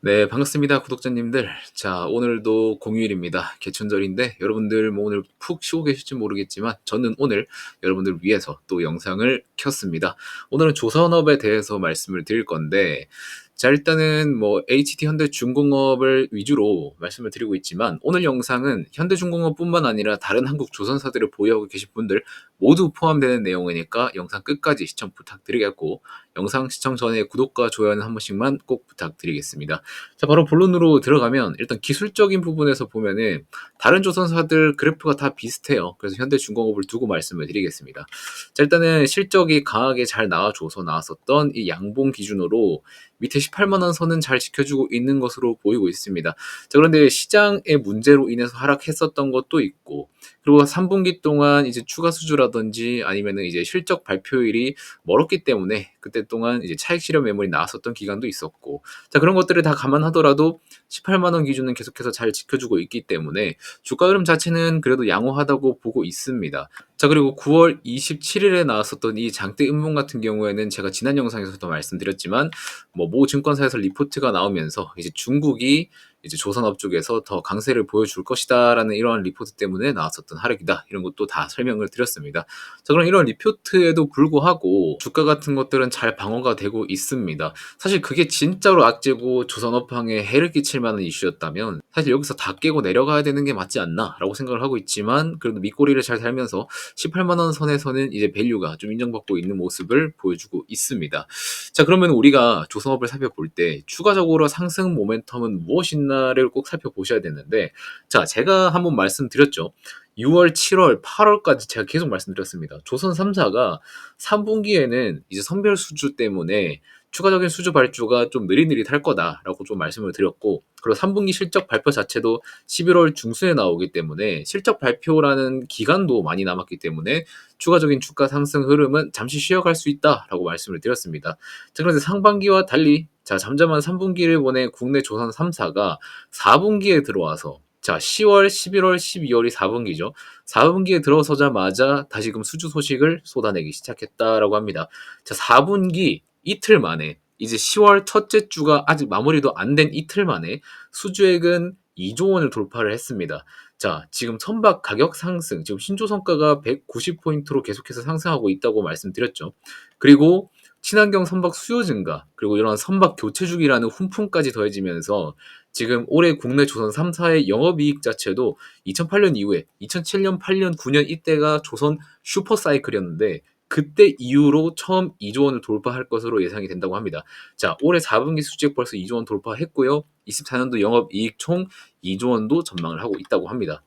네, 반갑습니다, 구독자님들. 자, 오늘도 공휴일입니다. 개천절인데 여러분들 뭐 오늘 푹 쉬고 계실지 모르겠지만 저는 오늘 여러분들 위해서 또 영상을 켰습니다. 오늘은 조선업에 대해서 말씀을 드릴 건데, 자, 일단은 뭐 HD 현대중공업을 위주로 말씀을 드리고 있지만 오늘 영상은 현대중공업뿐만 아니라 다른 한국 조선사들을 보유하고 계신 분들 모두 포함되는 내용이니까 영상 끝까지 시청 부탁드리겠고, 영상 시청 전에 구독과 좋아요는 한 번씩만 꼭 부탁드리겠습니다. 자, 바로 본론으로 들어가면 일단 기술적인 부분에서 보면은 다른 조선사들 그래프가 다 비슷해요. 그래서 현대중공업을 두고 말씀을 드리겠습니다. 자, 일단은 실적이 강하게 잘 나와줘서 나왔었던 이 양봉 기준으로 밑에 18만 원 선은 잘 지켜주고 있는 것으로 보이고 있습니다. 자, 그런데 시장의 문제로 인해서 하락했었던 것도 있고, 그리고 3분기 동안 이제 추가 수주라든지 아니면은 이제 실적 발표일이 멀었기 때문에 그때 동안 이제 차익 실현 매물이 나왔었던 기간도 있었고, 자, 그런 것들을 다 감안하더라도 18만 원 기준은 계속해서 잘 지켜주고 있기 때문에 주가 흐름 자체는 그래도 양호하다고 보고 있습니다. 자, 그리고 9월 27일에 나왔었던 이 장대 음봉 같은 경우에는 제가 지난 영상에서도 말씀드렸지만 모 증권사에서 리포트가 나오면서 이제 중국이 이제 조선업 쪽에서 더 강세를 보여줄 것이다라는 이러한 리포트 때문에 나왔었던 하락이다, 이런 것도 다 설명을 드렸습니다. 자, 그럼 이런 리포트에도 불구하고 주가 같은 것들은 잘 방어가 되고 있습니다. 사실 그게 진짜로 악재고 조선업황에 해를 끼칠 만한 이슈였다면 사실 여기서 다 깨고 내려가야 되는 게 맞지 않나 라고 생각을 하고 있지만, 그래도 밑꼬리를 잘 달면서 18만 원 선에서는 이제 밸류가 좀 인정받고 있는 모습을 보여주고 있습니다. 자, 그러면 우리가 조선업을 살펴볼 때 추가적으로 상승 모멘텀은 무엇이나를 꼭 살펴보셔야 되는데, 자, 제가 한번 말씀드렸죠. 6월, 7월, 8월까지 제가 계속 말씀드렸습니다. 조선 3사가 3분기에는 이제 선별 수주 때문에 추가적인 수주 발주가 좀 느릿느릿할 거다라고 좀 말씀을 드렸고, 그리고 3분기 실적 발표 자체도 11월 중순에 나오기 때문에 실적 발표라는 기간도 많이 남았기 때문에 추가적인 주가 상승 흐름은 잠시 쉬어갈 수 있다라고 말씀을 드렸습니다. 자, 그런데 상반기와 달리 자, 잠잠한 3분기를 보내 국내 조선 3사가 4분기에 들어와서, 자, 10월, 11월, 12월이 4분기죠. 4분기에 들어서자마자 다시금 수주 소식을 쏟아내기 시작했다라고 합니다. 자, 4분기 이틀 만에 이제 10월 첫째 주가 아직 마무리도 안 된 이틀 만에 수주액은 2조 원을 돌파를 했습니다. 자, 지금 선박 가격 상승, 지금 신조 성과가 190포인트로 계속해서 상승하고 있다고 말씀드렸죠. 그리고 친환경 선박 수요 증가, 그리고 이런 선박 교체 주기라는 훈풍까지 더해지면서 지금 올해 국내 조선 3사의 영업이익 자체도 2008년 이후에 2007년, 8년, 9년 이때가 조선 슈퍼사이클이었는데 그때 이후로 처음 2조 원을 돌파할 것으로 예상이 된다고 합니다. 자, 올해 4분기 수지액 벌써 2조 원 돌파했고요. 24년도 영업이익 총 2조 원도 전망을 하고 있다고 합니다.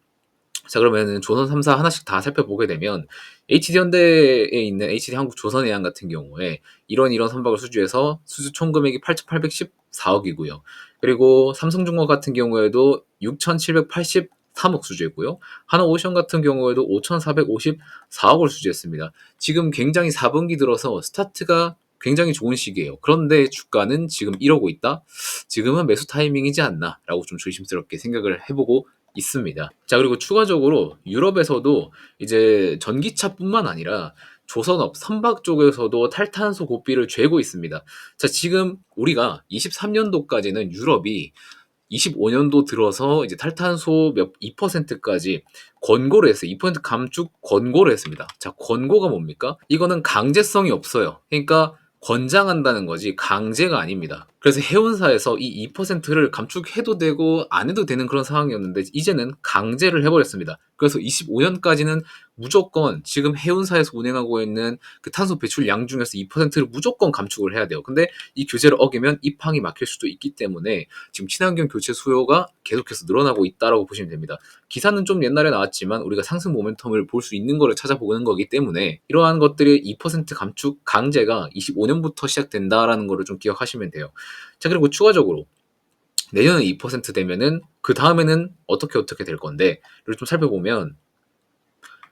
자, 그러면은 조선 3사 하나씩 다 살펴보게 되면 HD현대에 있는 HD한국조선해양 같은 경우에 이런 선박을 수주해서 수주 총 금액이 8,814억이고요. 그리고 삼성중공 같은 경우에도 6,783억 수주했고요. 하나오션 같은 경우에도 5,454억을 수주했습니다. 지금 굉장히 4분기 들어서 스타트가 굉장히 좋은 시기예요. 그런데 주가는 지금 이러고 있다? 지금은 매수 타이밍이지 않나 라고 좀 조심스럽게 생각을 해보고 있습니다. 자, 그리고 추가적으로 유럽에서도 이제 전기차뿐만 아니라 조선업, 선박 쪽에서도 탈탄소 고삐를 쬐고 있습니다. 자, 지금 우리가 23년도까지는 유럽이 25년도 들어서 이제 탈탄소 몇 2%까지 권고를 했어요. 2% 감축 권고를 했습니다. 자, 권고가 뭡니까? 이거는 강제성이 없어요. 그러니까 권장한다는 거지 강제가 아닙니다. 그래서 해운사에서 이 2%를 감축해도 되고 안 해도 되는 그런 상황이었는데 이제는 강제를 해버렸습니다. 그래서 25년까지는 무조건 지금 해운사에서 운행하고 있는 그 탄소 배출량 중에서 2%를 무조건 감축을 해야 돼요. 근데 이 규제를 어기면 입항이 막힐 수도 있기 때문에 지금 친환경 교체 수요가 계속해서 늘어나고 있다라고 보시면 됩니다. 기사는 좀 옛날에 나왔지만 우리가 상승 모멘텀을 볼 수 있는 거를 찾아보는 거기 때문에 이러한 것들의 2% 감축 강제가 25년부터 시작된다라는 거를 좀 기억하시면 돼요. 자, 그리고 추가적으로 내년에 2% 되면은 그 다음에는 어떻게 될 건데 이를 좀 살펴보면,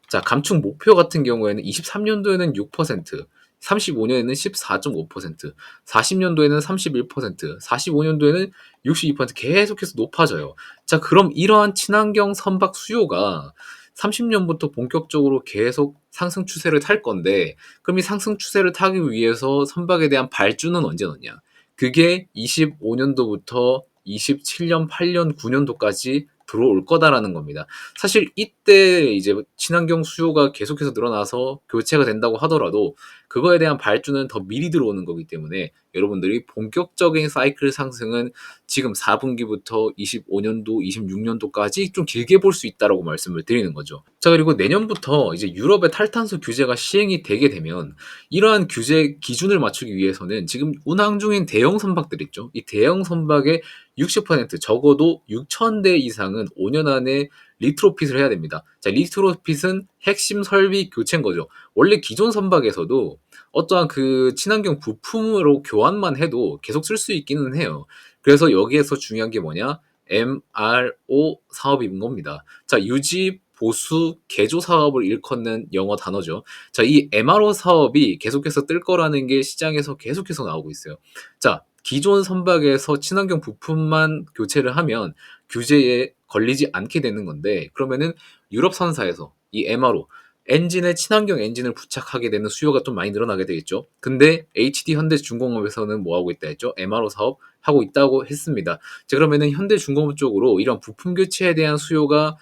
자, 감축 목표 같은 경우에는 23년도에는 6%, 35년에는 14.5%, 40년도에는 31%, 45년도에는 62% 계속해서 높아져요. 자, 그럼 이러한 친환경 선박 수요가 30년부터 본격적으로 계속 상승 추세를 탈 건데, 그럼 이 상승 추세를 타기 위해서 선박에 대한 발주는 언제 넣냐? 그게 25년도부터 27년, 8년, 9년도까지 들어올 거다라는 겁니다. 사실 이때 이제 친환경 수요가 계속해서 늘어나서 교체가 된다고 하더라도 그거에 대한 발주는 더 미리 들어오는 거기 때문에 여러분들이 본격적인 사이클 상승은 지금 4분기부터 25년도, 26년도까지 좀 길게 볼 수 있다라고 말씀을 드리는 거죠. 자, 그리고 내년부터 이제 유럽의 탈탄소 규제가 시행이 되게 되면 이러한 규제 기준을 맞추기 위해서는 지금 운항 중인 대형 선박들 있죠. 이 대형 선박의 60% 적어도 6,000대 이상은 5년 안에 리트로핏을 해야 됩니다. 자, 리트로핏은 핵심 설비 교체인 거죠. 원래 기존 선박에서도 어떠한 그 친환경 부품으로 교환만 해도 계속 쓸 수 있기는 해요. 그래서 여기에서 중요한 게 뭐냐? MRO 사업인 겁니다. 자, 유지, 보수, 개조 사업을 일컫는 영어 단어죠. 자, 이 MRO 사업이 계속해서 뜰 거라는 게 시장에서 계속해서 나오고 있어요. 자, 기존 선박에서 친환경 부품만 교체를 하면 규제에 걸리지 않게 되는 건데, 그러면은 유럽 선사에서 이 MRO 엔진에 친환경 엔진을 부착하게 되는 수요가 좀 많이 늘어나게 되겠죠. 근데 HD 현대중공업에서는 뭐 하고 있다 했죠? MRO 사업 하고 있다고 했습니다. 자, 그러면은 현대중공업 쪽으로 이런 부품 교체에 대한 수주가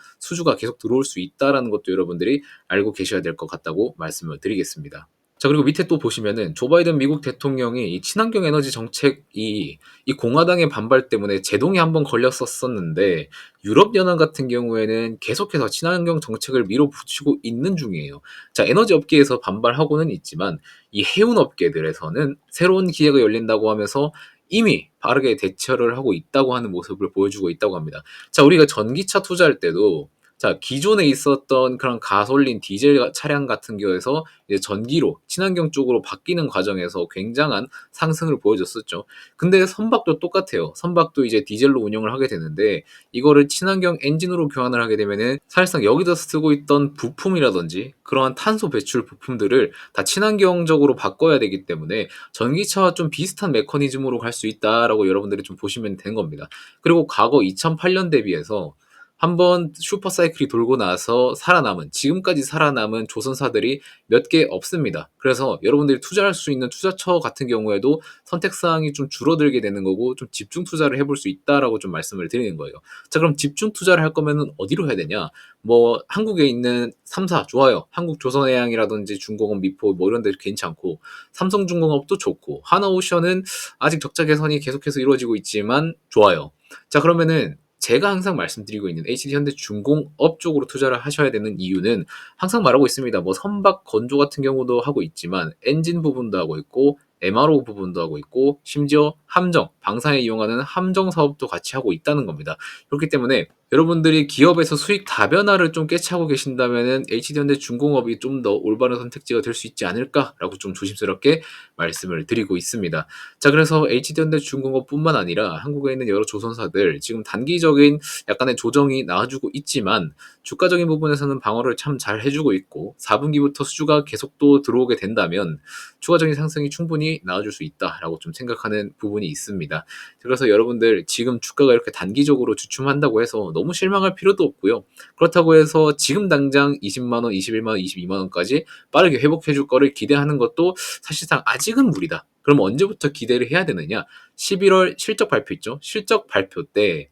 계속 들어올 수 있다라는 것도 여러분들이 알고 계셔야 될 것 같다고 말씀을 드리겠습니다. 자, 그리고 밑에 또 보시면은 조 바이든 미국 대통령이 이 친환경 에너지 정책이 이 공화당의 반발 때문에 제동이 한번 걸렸었는데 유럽연합 같은 경우에는 계속해서 친환경 정책을 밀어붙이고 있는 중이에요. 자, 에너지 업계에서 반발하고는 있지만 이 해운 업계들에서는 새로운 기회가 열린다고 하면서 이미 빠르게 대처를 하고 있다고 하는 모습을 보여주고 있다고 합니다. 자, 우리가 전기차 투자할 때도 자, 기존에 있었던 그런 가솔린, 디젤 차량 같은 경우에서 이제 전기로 친환경 쪽으로 바뀌는 과정에서 굉장한 상승을 보여줬었죠. 근데 선박도 똑같아요. 선박도 이제 디젤로 운영을 하게 되는데 이거를 친환경 엔진으로 교환을 하게 되면은 사실상 여기서 쓰고 있던 부품이라든지 그러한 탄소 배출 부품들을 다 친환경적으로 바꿔야 되기 때문에 전기차와 좀 비슷한 메커니즘으로 갈 수 있다라고 여러분들이 좀 보시면 되는 겁니다. 그리고 과거 2008년 대비해서 한번 슈퍼사이클이 돌고 나서 지금까지 살아남은 조선사들이 몇 개 없습니다. 그래서 여러분들이 투자할 수 있는 투자처 같은 경우에도 선택사항이 좀 줄어들게 되는 거고 좀 집중 투자를 해볼 수 있다라고 좀 말씀을 드리는 거예요. 자, 그럼 집중 투자를 할 거면은 어디로 해야 되냐? 뭐 한국에 있는 3사 좋아요. 한국조선해양이라든지 중공업, 미포 뭐 이런 데 괜찮고 삼성중공업도 좋고 하나오션은 아직 적자 개선이 계속해서 이루어지고 있지만 좋아요. 자, 그러면은 제가 항상 말씀드리고 있는 HD현대중공업 쪽으로 투자를 하셔야 되는 이유는 항상 말하고 있습니다. 뭐 선박 건조 같은 경우도 하고 있지만 엔진 부분도 하고 있고 MRO 부분도 하고 있고 심지어 함정, 방사에 이용하는 함정 사업도 같이 하고 있다는 겁니다. 그렇기 때문에 여러분들이 기업에서 수익 다변화를 좀 꿰차고 계신다면은 HD현대중공업이 좀 더 올바른 선택지가 될 수 있지 않을까라고 좀 조심스럽게 말씀을 드리고 있습니다. 자, 그래서 HD현대중공업뿐만 아니라 한국에 있는 여러 조선사들 지금 단기적인 약간의 조정이 나와주고 있지만 주가적인 부분에서는 방어를 참 잘 해주고 있고 4분기부터 수주가 계속 또 들어오게 된다면 추가적인 상승이 충분히 나와줄 수 있다라고 좀 생각하는 부분이 있습니다. 그래서 여러분들 지금 주가가 이렇게 단기적으로 주춤한다고 해서 너무 실망할 필요도 없고요. 그렇다고 해서 지금 당장 20만 원, 21만 원, 22만 원까지 빠르게 회복해 줄 거를 기대하는 것도 사실상 아직은 무리다. 그럼 언제부터 기대를 해야 되느냐? 11월 실적 발표 있죠? 실적 발표 때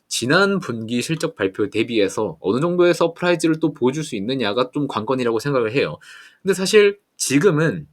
지난 분기 실적 발표 대비해서 어느 정도의 서프라이즈를 또 보여줄 수 있느냐가 좀 관건이라고 생각을 해요. 근데 사실 지금은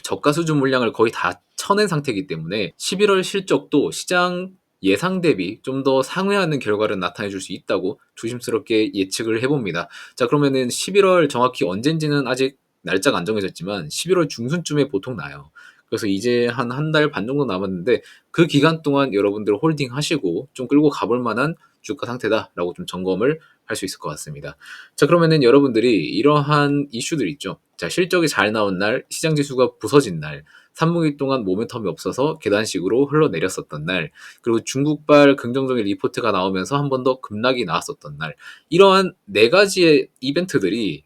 저가 수준 물량을 거의 다 쳐낸 상태이기 때문에 11월 실적도 시장 예상 대비 좀 더 상회하는 결과를 나타내 줄 수 있다고 조심스럽게 예측을 해봅니다. 자, 그러면은 11월 정확히 언젠지는 아직 날짜가 안 정해졌지만 11월 중순쯤에 보통 나요. 그래서 이제 한 달 반 정도 남았는데 그 기간 동안 여러분들 홀딩 하시고 좀 끌고 가볼 만한 주가 상태다라고 좀 점검을 할 수 있을 것 같습니다. 자, 그러면은 여러분들이 이러한 이슈들 있죠. 자, 실적이 잘 나온 날, 시장 지수가 부서진 날, 3분기 동안 모멘텀이 없어서 계단식으로 흘러내렸었던 날, 그리고 중국발 긍정적인 리포트가 나오면서 한 번 더 급락이 나왔었던 날, 이러한 네 가지의 이벤트들이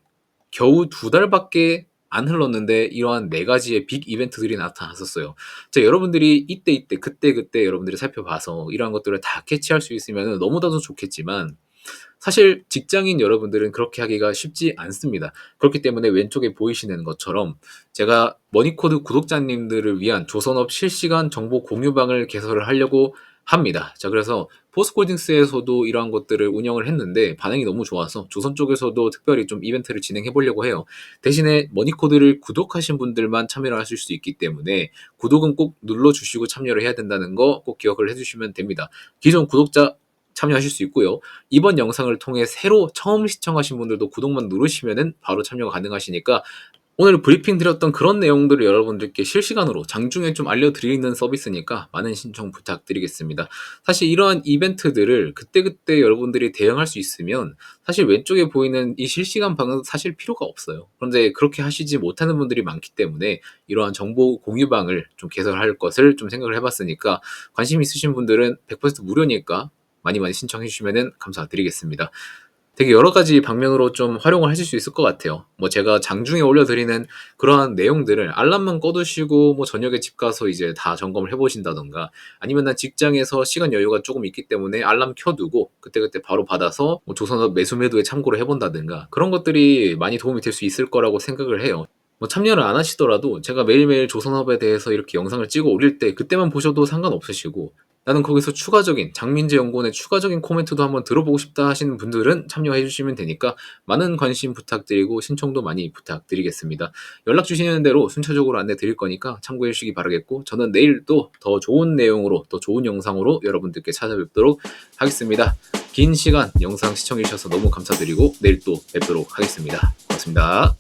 겨우 2달밖에 안 흘렀는데 이러한 네 가지의 빅 이벤트들이 나타났었어요. 자, 여러분들이 이때 그때 여러분들이 살펴봐서 이러한 것들을 다 캐치할 수 있으면 너무나도 좋겠지만 사실 직장인 여러분들은 그렇게 하기가 쉽지 않습니다. 그렇기 때문에 왼쪽에 보이시는 것처럼 제가 머니코드 구독자님들을 위한 조선업 실시간 정보 공유방을 개설을 하려고 합니다. 자, 그래서 포스코홀딩스에서도 이러한 것들을 운영을 했는데 반응이 너무 좋아서 조선 쪽에서도 특별히 좀 이벤트를 진행해 보려고 해요. 대신에 머니코드를 구독하신 분들만 참여를 하실 수 있기 때문에 구독은 꼭 눌러주시고 참여를 해야 된다는 거 꼭 기억을 해주시면 됩니다. 기존 구독자 참여하실 수 있고요. 이번 영상을 통해 새로 처음 시청하신 분들도 구독만 누르시면은 바로 참여가 가능하시니까 오늘 브리핑 드렸던 그런 내용들을 여러분들께 실시간으로 장중에 좀 알려드리는 서비스니까 많은 신청 부탁드리겠습니다. 사실 이러한 이벤트들을 그때그때 여러분들이 대응할 수 있으면 사실 왼쪽에 보이는 이 실시간 방은 사실 필요가 없어요. 그런데 그렇게 하시지 못하는 분들이 많기 때문에 이러한 정보 공유방을 좀 개설할 것을 좀 생각을 해봤으니까 관심 있으신 분들은 100% 무료니까 많이 많이 신청해 주시면 감사드리겠습니다. 되게 여러 가지 방면으로 좀 활용을 하실 수 있을 것 같아요. 뭐 제가 장중에 올려드리는 그러한 내용들을 알람만 꺼두시고 뭐 저녁에 집 가서 이제 다 점검을 해보신다던가 아니면 난 직장에서 시간 여유가 조금 있기 때문에 알람 켜두고 그때그때 바로 받아서 뭐 조선업 매수 매도에 참고를 해본다든가 그런 것들이 많이 도움이 될 수 있을 거라고 생각을 해요. 뭐 참여를 안 하시더라도 제가 매일매일 조선업에 대해서 이렇게 영상을 찍어 올릴 때 그때만 보셔도 상관없으시고 나는 거기서 추가적인 장민재 연구원의 추가적인 코멘트도 한번 들어보고 싶다 하시는 분들은 참여해 주시면 되니까 많은 관심 부탁드리고 신청도 많이 부탁드리겠습니다. 연락 주시는 대로 순차적으로 안내 드릴 거니까 참고해 주시기 바라겠고 저는 내일 또 더 좋은 내용으로 더 좋은 영상으로 여러분들께 찾아뵙도록 하겠습니다. 긴 시간 영상 시청해 주셔서 너무 감사드리고 내일 또 뵙도록 하겠습니다. 고맙습니다.